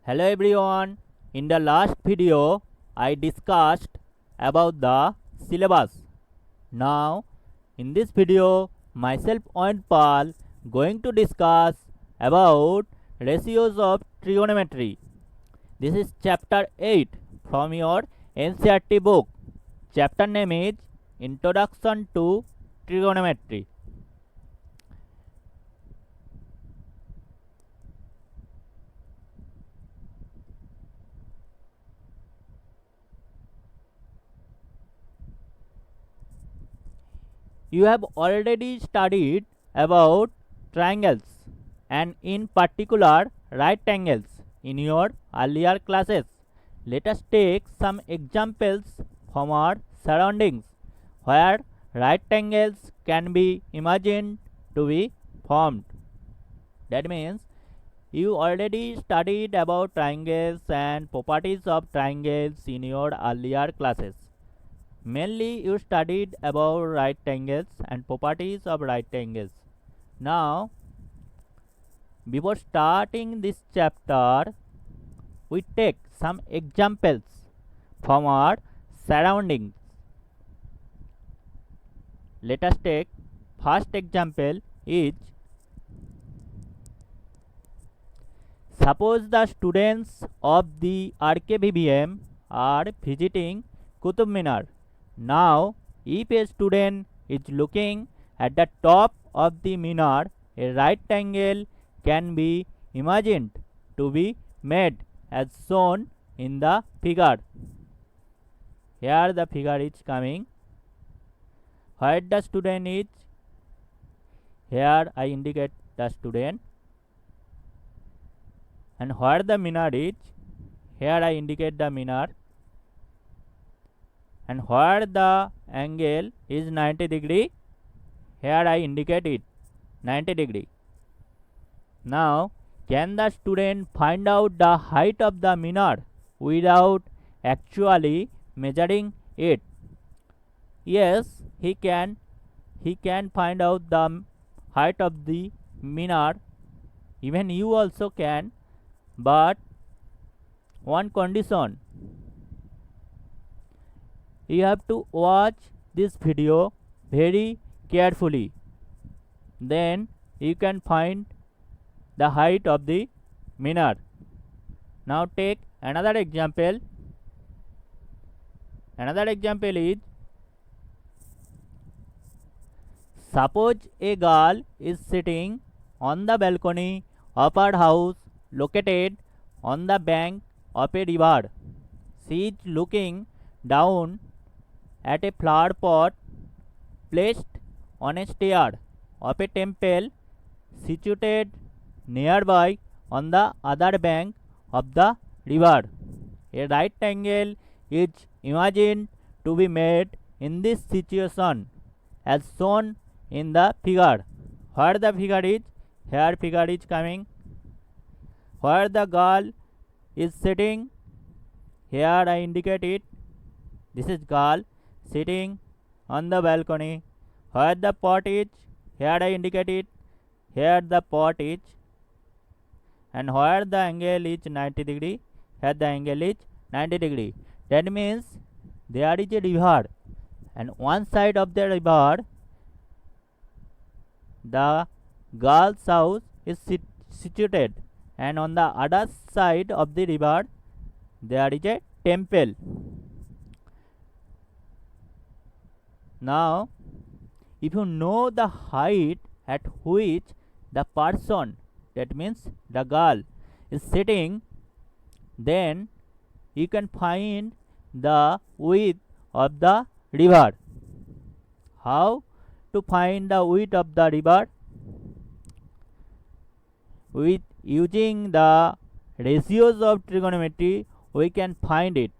Hello everyone. In the last video, I discussed about the syllabus. Now, in this video, myself and Paul going to discuss about ratios of trigonometry. This is chapter 8 from your NCERT book. Chapter name is Introduction to Trigonometry. You have already studied about triangles and in particular right angles in your earlier classes. Let us take some examples from our surroundings where right angles can be imagined to be formed. That means you already studied about triangles and properties of triangles in your earlier classes. Mainly you studied about right angles and properties of right angles. Now, before starting this chapter, we take some examples from our surroundings. Let us take first example is, suppose the students of the RKVVM are visiting Qutub Minar. Now, if a student is looking at the top of the Minar, a right angle can be imagined to be made as shown in the figure. Here the figure is coming. Where the student is, here I indicate the student, and where the Minar is, here I indicate the Minar, and where the angle is 90 degree, here I indicate it 90 degree. Now, can the student find out the height of the Minar without actually measuring it? Yes, he can find out the height of the Minar. Even you also can, but one condition. You have to watch this video very carefully. Then you can find the height of the Minar. Now take another example. Another example is, suppose a girl is sitting on the balcony of her house located on the bank of a river. She is looking down at a flower pot placed on a stair of a temple situated nearby on the other bank of the river. A right angle is imagined to be made in this situation as shown in the figure. Where the figure is, here figure is coming. Where the girl is sitting, here I indicate it. This is girl sitting on the balcony. Where the pot is, here I indicate it. Here the pot is. And where the angle is 90 degree, here the angle is 90 degree. That means there is a river, and one side of the river the girl's house is situated, and on the other side of the river there is a temple. Now, if you know the height at which the person, that means the girl, is sitting, then you can find the width of the river. How to find the width of the river? With using the ratios of trigonometry, we can find it.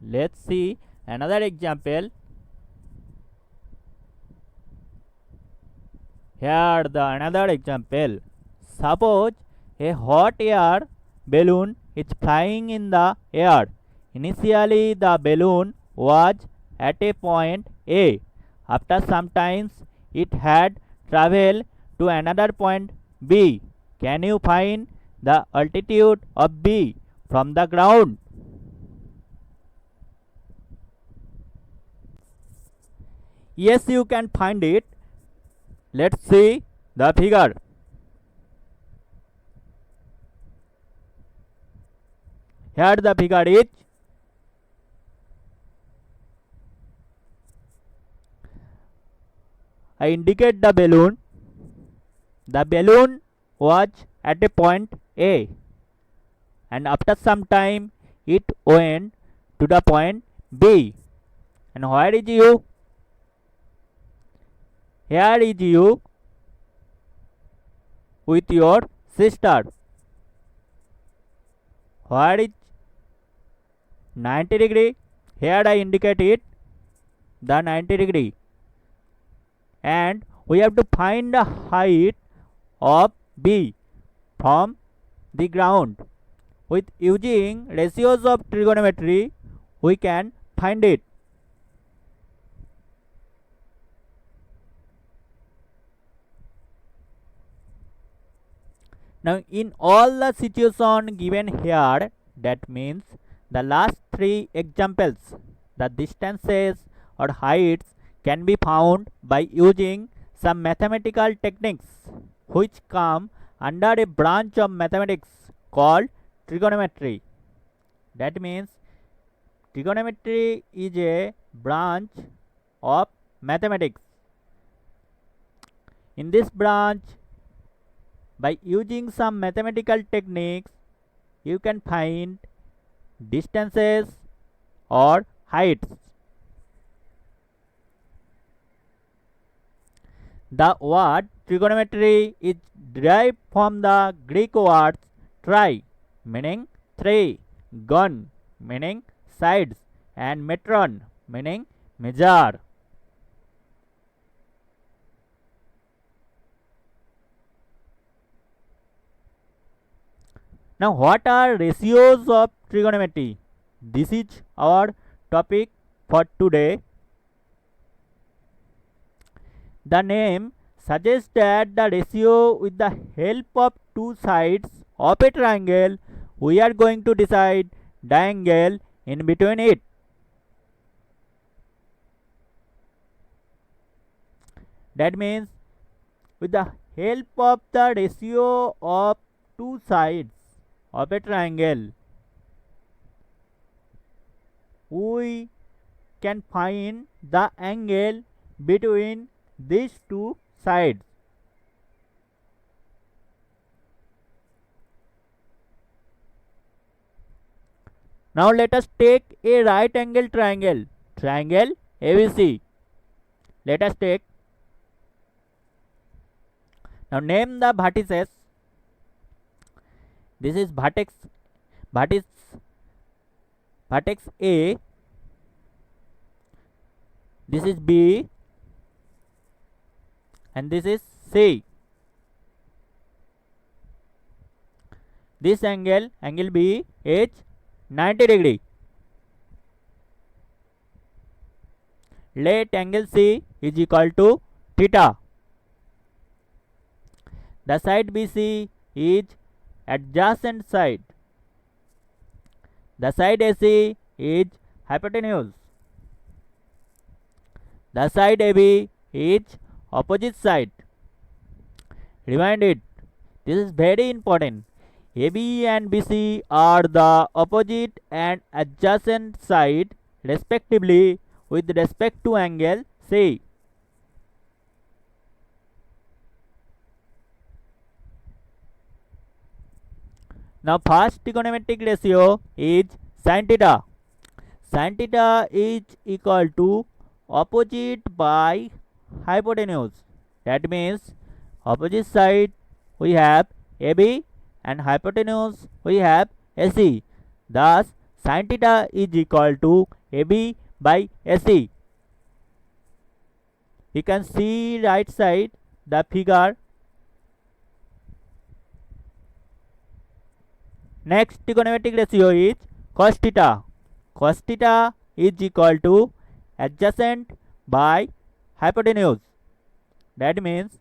Let's see another example. Here the another example. Suppose a hot air balloon is flying in the air. Initially the balloon was at a point A. After some time it had traveled to another point B. Can you find the altitude of B from the ground? Yes, you can find it. Let's see the figure. Here the figure is I indicate the balloon. The balloon was at a point A, and after some time it went to the point B. And where is you? Here is you with your sister. Where is 90 degree? Here I indicate it, the 90 degree. And we have to find the height of B from the ground. With using ratios of trigonometry, we can find it. Now in all the situation given here, that means the last three examples, the distances or heights can be found by using some mathematical techniques which come under a branch of mathematics called trigonometry. That means trigonometry is a branch of mathematics. In this branch, by using some mathematical techniques, you can find distances or heights. The word trigonometry is derived from the Greek words tri, meaning three, gon, meaning sides, and metron, meaning measure. Now, what are ratios of trigonometry? This is our topic for today. The name suggests that the ratio with the help of two sides of a triangle, we are going to decide the angle in between it. That means with the help of the ratio of two sides of a triangle, we can find the angle between these two sides. Now let us take a right angle triangle, triangle ABC. Let us take. Now name the vertices. This is vertex A, this is B, and this is C. This angle B, is 90 degree. Let angle C is equal to theta. The side BC is adjacent side. The side AC is hypotenuse. The side AB is opposite side. Remind it. This is very important. AB and BC are the opposite and adjacent side respectively with respect to angle C. Now first trigonometric ratio is sin theta. Sin theta is equal to opposite by hypotenuse. That means opposite side we have AB and hypotenuse we have AC. Thus sin theta is equal to AB by AC. You can see right side the figure. Next trigonometric ratio is cos theta. Cos theta is equal to adjacent by hypotenuse. That means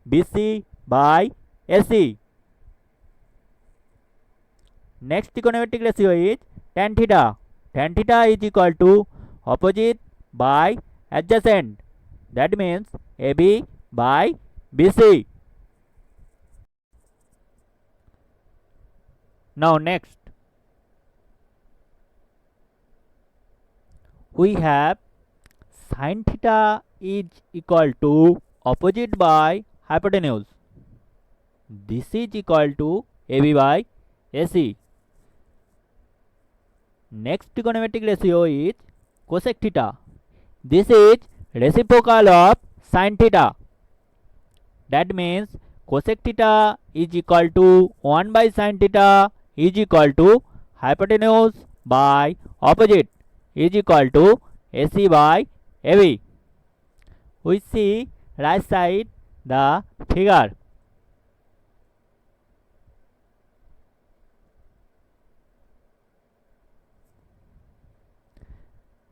BC by AC. Next trigonometric ratio is tan theta. Tan theta is equal to opposite by adjacent. That means AB by BC. Now next we have sin theta is equal to opposite by hypotenuse. This is equal to AB by AC. Next trigonometric ratio is cosec theta. This is reciprocal of sin theta. That means cosec theta is equal to 1 by sin theta is equal to hypotenuse by opposite is equal to AC by AB. We see right side the figure.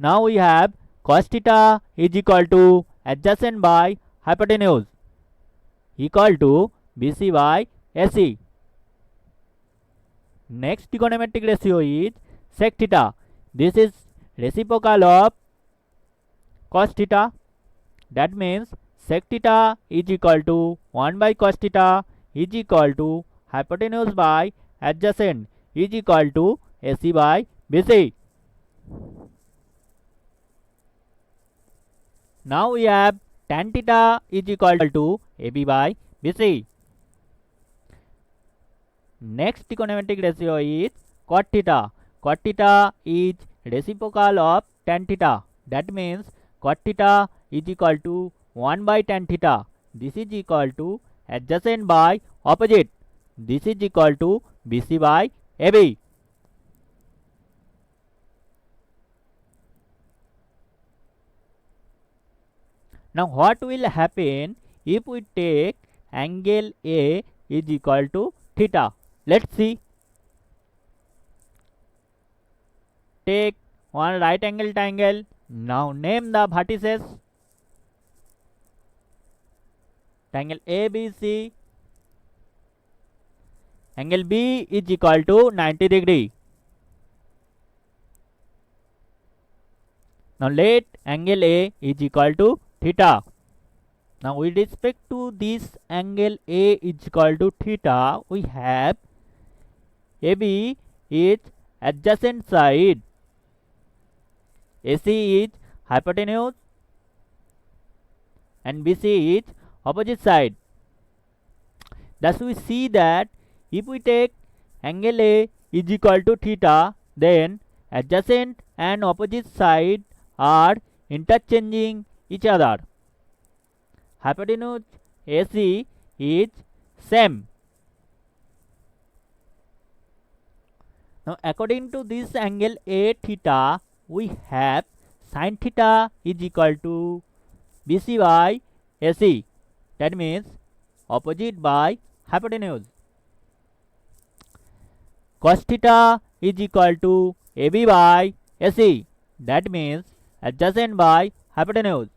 Now we have cos theta is equal to adjacent by hypotenuse equal to BC by AC. Next trigonometric ratio is sec theta. This is reciprocal of cos theta. That means sec theta is equal to 1 by cos theta is equal to hypotenuse by adjacent is equal to AC by BC. Now we have tan theta is equal to AB by BC. Next trigonometric ratio is cot theta. Cot theta is reciprocal of tan theta. That means cot theta is equal to 1 by tan theta. This is equal to adjacent by opposite. This is equal to BC by AB. Now what will happen if we take angle A is equal to theta? Let's see. Take one right angle triangle. Now name the vertices. Triangle ABC. Angle B is equal to 90 degree. Now let angle A is equal to theta. Now with respect to this angle A is equal to theta, we have AB is adjacent side, AC is hypotenuse, and BC is opposite side. Thus we see that if we take angle A is equal to theta, then adjacent and opposite side are interchanging each other. Hypotenuse AC is same. Now according to this angle A theta, we have sin theta is equal to BC by AC. That means opposite by hypotenuse. Cos theta is equal to AB by AC. That means adjacent by hypotenuse.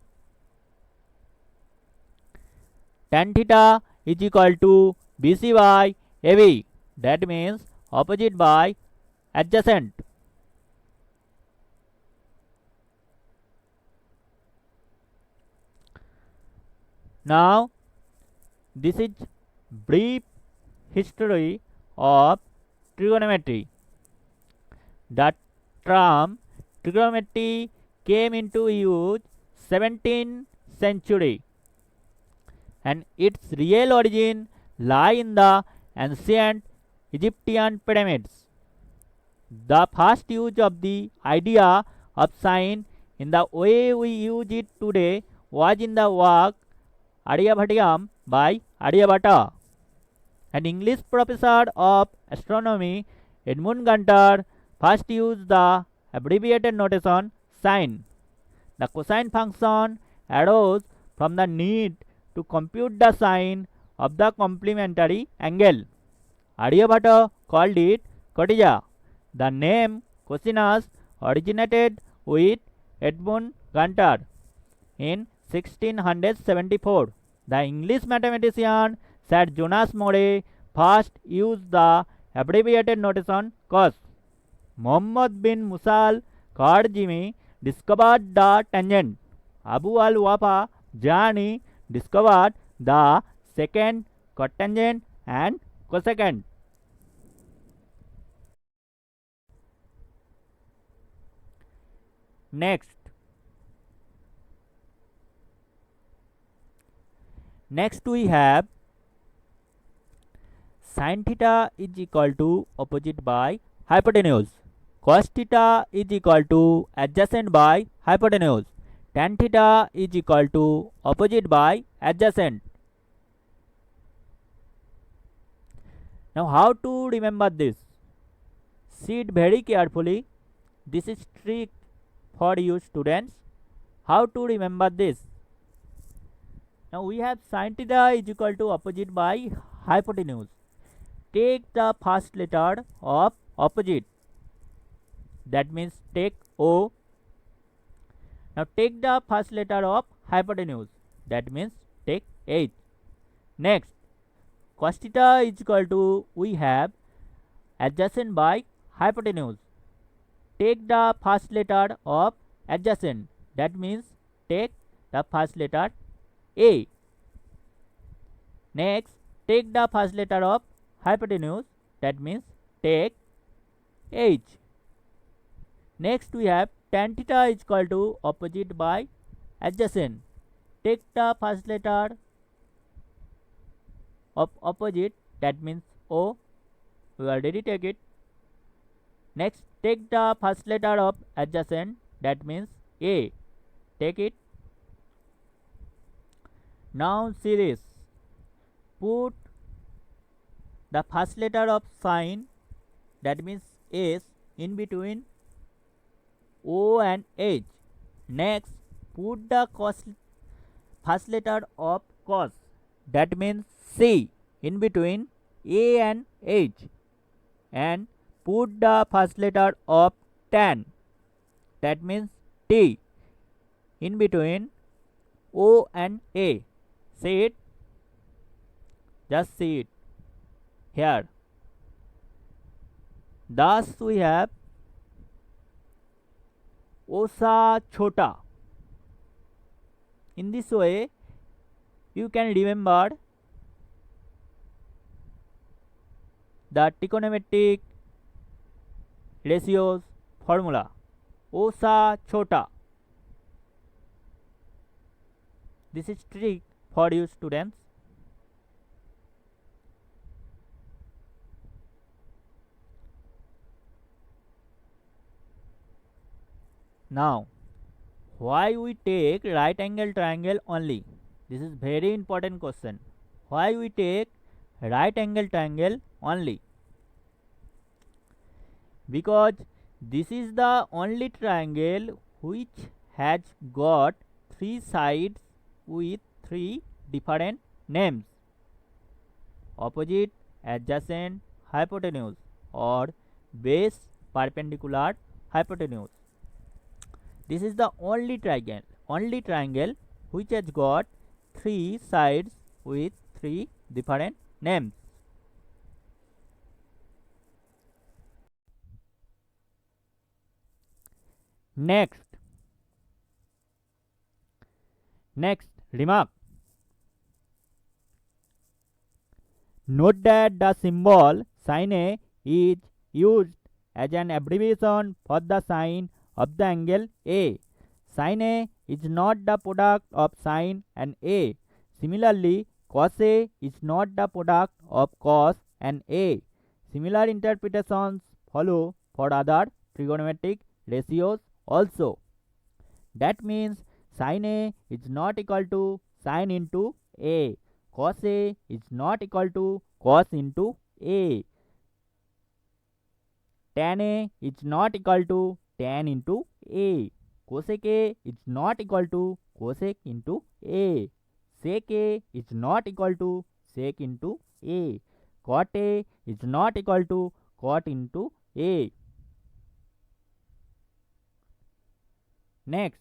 Tan theta is equal to BC by AB. That means opposite by adjacent. Now this is brief history of trigonometry. The term trigonometry came into use 17th century, and its real origin lie in the ancient Egyptian pyramids. The first use of the idea of sign in the way we use it today was in the work Aryabhatyam by Aryabhata. An English professor of astronomy, Edmund Gunter, first used the abbreviated notation sin. The cosine function arose from the need to compute the sine of the complementary angle. Aryabhata called it cotija. The name cosinus originated with Edmund Gunter in 1674. The English mathematician Sir Jonas More first used the abbreviated notation cos. Muhammad bin Musal Kardjimi discovered the tangent. Abu al Wafa Jani discovered the second cotangent and cosecant. Next we have sin theta is equal to opposite by hypotenuse. Cos theta is equal to adjacent by hypotenuse. Tan theta is equal to opposite by adjacent. Now how to remember this? See it very carefully. This is trick for you students. How to remember this? Now we have sin theta is equal to opposite by hypotenuse. Take the first letter of opposite. That means take O. Now take the first letter of hypotenuse. That means take H. Next, cos theta is equal to, we have adjacent by hypotenuse. Take the first letter of adjacent. That means take the first letter A. Next, take the first letter of hypotenuse. That means take H. Next we have tan theta is equal to opposite by adjacent. Take the first letter of opposite. That means O. We already take it. Next, take the first letter of adjacent. That means A. Take it. Now see this. Put the first letter of sin, that means S, in between O and H. Next, put the first letter of cos, that means C, in between A and H. And put the first letter of tan, that means T, in between O and A. See it? Just see it here. Thus we have osa chota. In this way you can remember the trigonometric ratios formula. Osa chota. This is trick for you students. Now, why we take right angle triangle only? This is very important question. Why we take right angle triangle only? Because this is the only triangle which has got three sides with three different names: opposite, adjacent, hypotenuse, or base, perpendicular, hypotenuse. This is the only triangle which has got three sides with three different names. Next remark. Note that the symbol sin A is used as an abbreviation for the sign of the angle A. Sin A is not the product of sin and A. Similarly, cos A is not the product of cos and A. Similar interpretations follow for other trigonometric ratios also. That means sin A is not equal to sin into A. Cos A is not equal to cos into A. Tan A is not equal to tan into A. Cosec A is not equal to cosec into A. Sec A is not equal to sec into A. Cot A is not equal to cot into A. Next,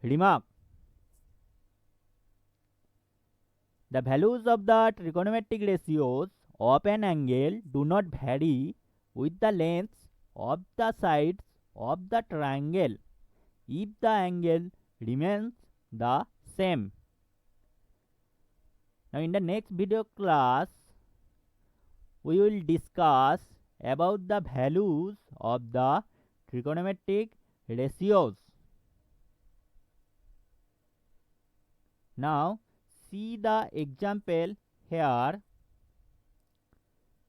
remark. The values of the trigonometric ratios of an angle do not vary with the lengths of the sides of the triangle if the angle remains the same. Now in the next video class, we will discuss about the values of the trigonometric ratios. Now see the example here,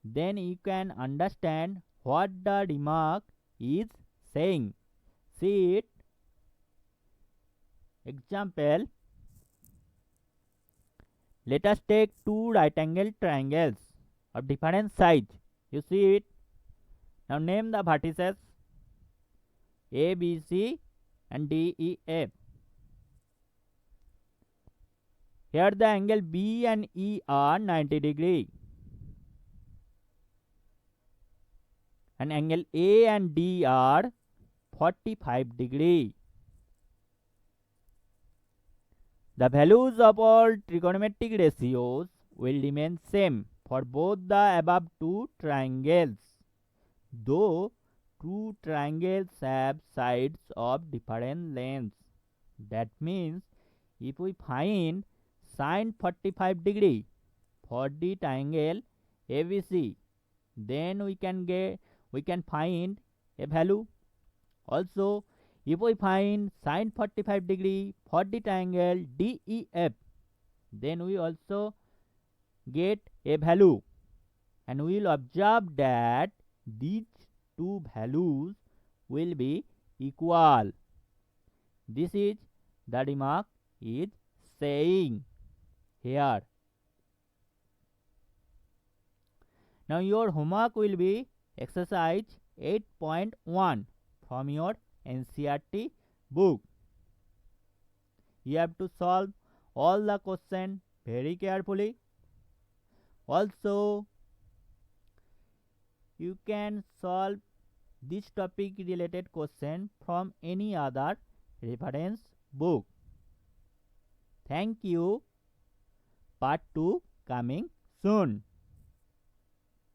then you can understand what the remark is saying. See it. Example, let us take two right angle triangles of different size. You see it. Now name the vertices A, B, C and D, E, F. Here the angle B and E are 90 degree and angle A and D are 45 degree. The values of all trigonometric ratios will remain same for both the above two triangles, though two triangles have sides of different lengths. That means if we find sine 45 degree for the triangle ABC, then we can find a value. Also, if we find sine 45 degree for the triangle DEF, then we also get a value, and we will observe that these two values will be equal. This is the remark is saying here. Now your homework will be exercise 8.1 from your NCERT book. You have to solve all the questions very carefully. Also, you can solve this topic related question from any other reference book. Thank you. Part 2 coming soon.